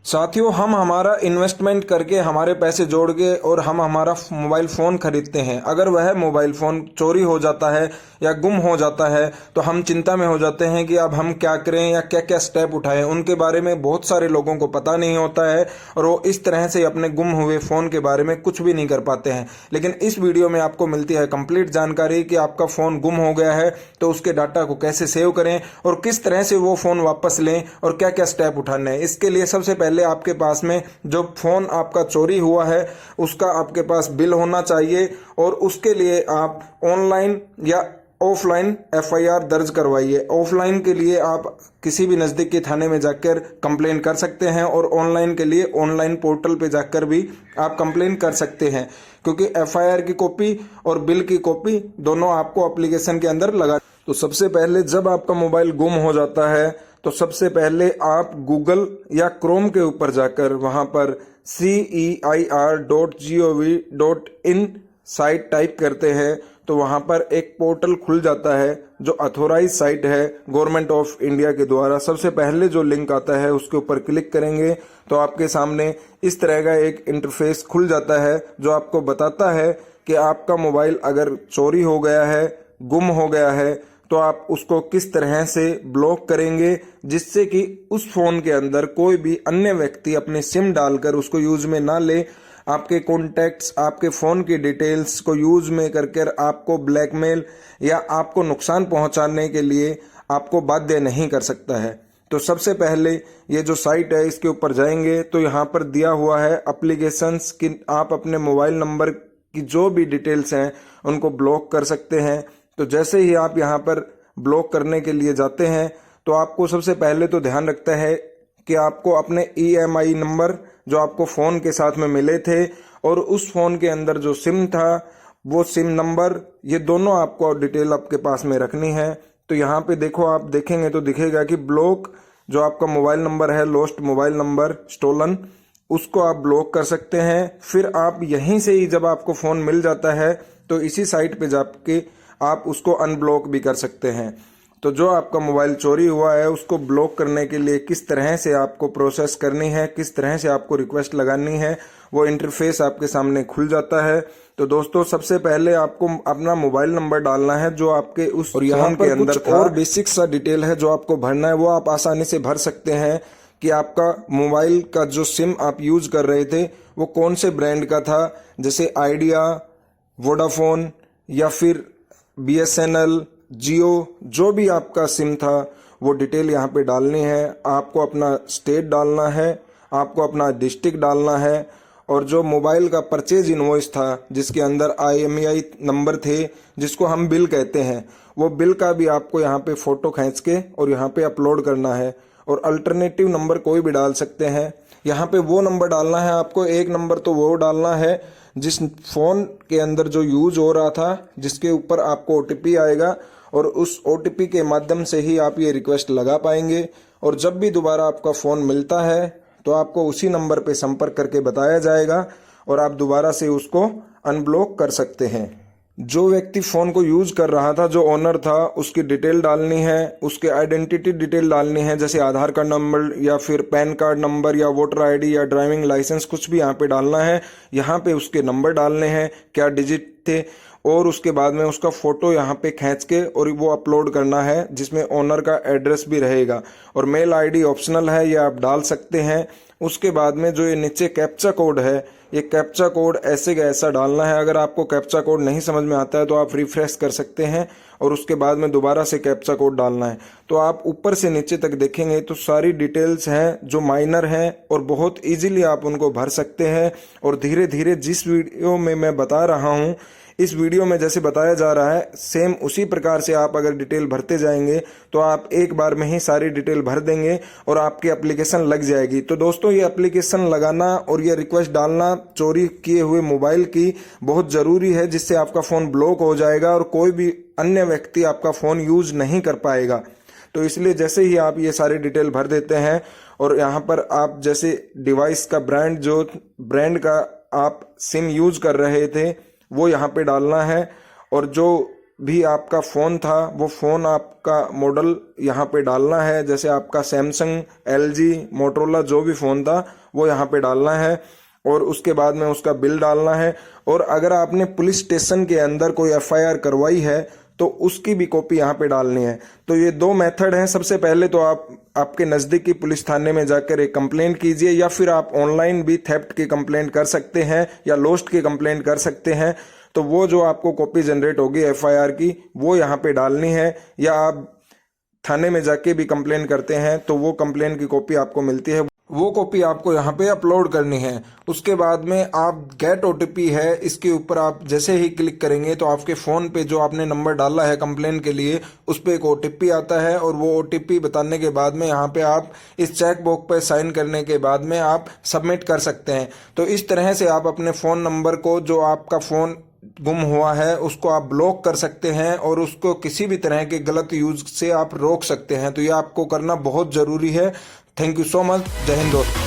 साथियों, हम हमारा इन्वेस्टमेंट करके हमारे पैसे जोड़ के और हम हमारा मोबाइल फ़ोन खरीदते हैं। अगर वह मोबाइल फ़ोन चोरी हो जाता है या गुम हो जाता है तो हम चिंता में हो जाते हैं कि अब हम क्या करें या क्या क्या स्टेप उठाएं। उनके बारे में बहुत सारे लोगों को पता नहीं होता है और वो इस तरह से अपने गुम हुए फ़ोन के बारे में कुछ भी नहीं कर पाते हैं। लेकिन इस वीडियो में आपको मिलती है कंप्लीट जानकारी कि आपका फ़ोन गुम हो गया है तो उसके डाटा को कैसे सेव करें और किस तरह से वो फ़ोन वापस लें और क्या क्या स्टेप उठाने हैं। इसके लिए सबसे पहले आपके पास में जो फोन आपका चोरी हुआ है उसका आपके पास बिल होना चाहिए और उसके लिए आप ऑनलाइन या ऑफलाइन एफआईआर दर्ज करवाइए। ऑफलाइन के लिए आप किसी भी नज़दीकी थाने में जाकर कंप्लेन कर सकते हैं और ऑनलाइन के लिए ऑनलाइन पोर्टल पे जाकर भी आप कंप्लेन कर सकते हैं, क्योंकि एफआईआर की कॉपी और बिल की कॉपी दोनों आपको एप्लीकेशन के अंदर लगा। तो सबसे पहले जब आपका मोबाइल गुम हो जाता है तो सबसे पहले आप गूगल या क्रोम के ऊपर जाकर वहां पर CEIR.gov.in साइट टाइप करते हैं तो वहां पर एक पोर्टल खुल जाता है जो अथोराइज साइट है गवर्नमेंट ऑफ इंडिया के द्वारा। सबसे पहले जो लिंक आता है उसके ऊपर क्लिक करेंगे तो आपके सामने इस तरह का एक इंटरफेस खुल जाता है जो आपको बताता है कि आपका मोबाइल अगर चोरी हो गया है, गुम हो गया है, तो आप उसको किस तरह से ब्लॉक करेंगे जिससे कि उस फोन के अंदर कोई भी अन्य व्यक्ति अपनी सिम डालकर उसको यूज में ना ले, आपके कॉन्टैक्ट्स, आपके फोन की डिटेल्स को यूज में करके आपको ब्लैकमेल या आपको नुकसान पहुंचाने के लिए आपको बाध्य नहीं कर सकता है। तो सबसे पहले ये जो साइट है इसके ऊपर जाएंगे तो यहाँ पर दिया हुआ है एप्लीकेशंस कि आप अपने मोबाइल नंबर की जो भी डिटेल्स हैं उनको ब्लॉक कर सकते हैं। तो जैसे ही आप यहाँ पर ब्लॉक करने के लिए जाते हैं तो आपको सबसे पहले तो ध्यान रखता है कि आपको अपने EMI नंबर जो आपको फ़ोन के साथ में मिले थे और उस फ़ोन के अंदर जो सिम था वो सिम नंबर, ये दोनों आपको डिटेल आपके पास में रखनी है। तो यहाँ पे देखो, आप देखेंगे तो दिखेगा कि ब्लॉक जो आपका मोबाइल नंबर है, लॉस्ट मोबाइल नंबर, स्टोलन, उसको आप ब्लॉक कर सकते हैं। फिर आप यहीं से ही जब आपको फ़ोन मिल जाता है तो इसी साइट पे जाके आप उसको अनब्लॉक भी कर सकते हैं। तो जो आपका मोबाइल चोरी हुआ है उसको ब्लॉक करने के लिए किस तरह से आपको प्रोसेस करनी है, किस तरह से आपको रिक्वेस्ट लगानी है, वो इंटरफेस आपके सामने खुल जाता है। तो दोस्तों, सबसे पहले आपको अपना मोबाइल नंबर डालना है जो आपके उस फोन के अंदर था। और बेसिक सा डिटेल है जो आपको भरना है, वो आप आसानी से भर सकते हैं कि आपका मोबाइल का जो सिम आप यूज कर रहे थे वो कौन से ब्रांड का था, जैसे आइडिया, वोडाफोन या फिर BSNL, जियो, जो भी आपका सिम था वो डिटेल यहाँ पे डालनी है। आपको अपना स्टेट डालना है, आपको अपना डिस्ट्रिक्ट डालना है और जो मोबाइल का परचेज इनवॉइस था जिसके अंदर IMEI नंबर थे जिसको हम बिल कहते हैं, वो बिल का भी आपको यहाँ पे फोटो खींच के और यहाँ पे अपलोड करना है। और अल्टरनेटिव नंबर कोई भी डाल सकते हैं। यहाँ पे वो नंबर डालना है आपको, एक नंबर तो वो डालना है जिस फोन के अंदर जो यूज हो रहा था, जिसके ऊपर आपको OTP आएगा और उस OTP के माध्यम से ही आप ये रिक्वेस्ट लगा पाएंगे। और जब भी दोबारा आपका फ़ोन मिलता है तो आपको उसी नंबर पे संपर्क करके बताया जाएगा और आप दोबारा से उसको अनब्लॉक कर सकते हैं। जो व्यक्ति फ़ोन को यूज कर रहा था, जो ओनर था, उसकी डिटेल डालनी है, उसके आइडेंटिटी डिटेल डालनी है, जैसे आधार कार्ड नंबर या फिर पैन कार्ड नंबर या वोटर ID या ड्राइविंग लाइसेंस, कुछ भी यहाँ पे डालना है। यहाँ पे उसके नंबर डालने हैं, क्या डिजिट थे, और उसके बाद में उसका फोटो यहाँ पे खींच के और वो अपलोड करना है जिसमें ओनर का एड्रेस भी रहेगा। और मेल ID ऑप्शनल है, ये आप डाल सकते हैं। उसके बाद में जो ये नीचे कैप्चा कोड है, ये कैप्चा कोड ऐसे का ऐसा डालना है। अगर आपको कैप्चा कोड नहीं समझ में आता है तो आप रिफ्रेश कर सकते हैं और उसके बाद में दोबारा से कैप्चा कोड डालना है। तो आप ऊपर से नीचे तक देखेंगे तो सारी डिटेल्स हैं जो माइनर हैं और बहुत इजीली आप उनको भर सकते हैं। और धीरे धीरे जिस वीडियो में मैं बता रहा हूँ, इस वीडियो में जैसे बताया जा रहा है, सेम उसी प्रकार से आप अगर डिटेल भरते जाएंगे तो आप एक बार में ही सारी डिटेल भर देंगे और आपकी एप्लीकेशन लग जाएगी। तो दोस्तों, ये एप्लीकेशन लगाना और ये रिक्वेस्ट डालना चोरी किए हुए मोबाइल की बहुत ज़रूरी है, जिससे आपका फ़ोन ब्लॉक हो जाएगा और कोई भी अन्य व्यक्ति आपका फ़ोन यूज नहीं कर पाएगा। तो इसलिए जैसे ही आप ये सारी डिटेल भर देते हैं और यहाँ पर आप जैसे डिवाइस का ब्रांड, जो ब्रांड का आप सिम यूज कर रहे थे वो यहाँ पे डालना है और जो भी आपका फ़ोन था वो फ़ोन आपका मॉडल यहाँ पे डालना है। जैसे आपका सैमसंग, एलजी, मोटरोला जो भी फ़ोन था वो यहाँ पे डालना है और उसके बाद में उसका बिल डालना है। और अगर आपने पुलिस स्टेशन के अंदर कोई एफआईआर करवाई है तो उसकी भी कॉपी यहाँ पे डालनी है। तो ये दो मेथड हैं। सबसे पहले तो आप आपके नज़दीकी पुलिस थाने में जाकर एक कंप्लेंट कीजिए, या फिर आप ऑनलाइन भी थेफ्ट की कंप्लेंट कर सकते हैं या लोस्ट की कंप्लेंट कर सकते हैं। तो वो जो आपको कॉपी जनरेट होगी एफआईआर की वो यहाँ पे डालनी है, या आप थाने में जाके भी कंप्लेंट करते हैं तो वो कंप्लेंट की कॉपी आपको मिलती है, वो कॉपी आपको यहाँ पे अपलोड करनी है। उसके बाद में आप गेट ओटीपी है, इसके ऊपर आप जैसे ही क्लिक करेंगे तो आपके फ़ोन पे जो आपने नंबर डाला है कंप्लेंट के लिए उस पर एक ओटीपी आता है, और वो ओटीपी बताने के बाद में यहाँ पे आप इस चेक बॉक्स पे साइन करने के बाद में आप सबमिट कर सकते हैं। तो इस तरह से आप अपने फ़ोन नंबर को, जो आपका फ़ोन गुम हुआ है, उसको आप ब्लॉक कर सकते हैं और उसको किसी भी तरह के गलत यूज से आप रोक सकते हैं। तो ये आपको करना बहुत ज़रूरी है। Thank you so much. जय हिंद दोस्त।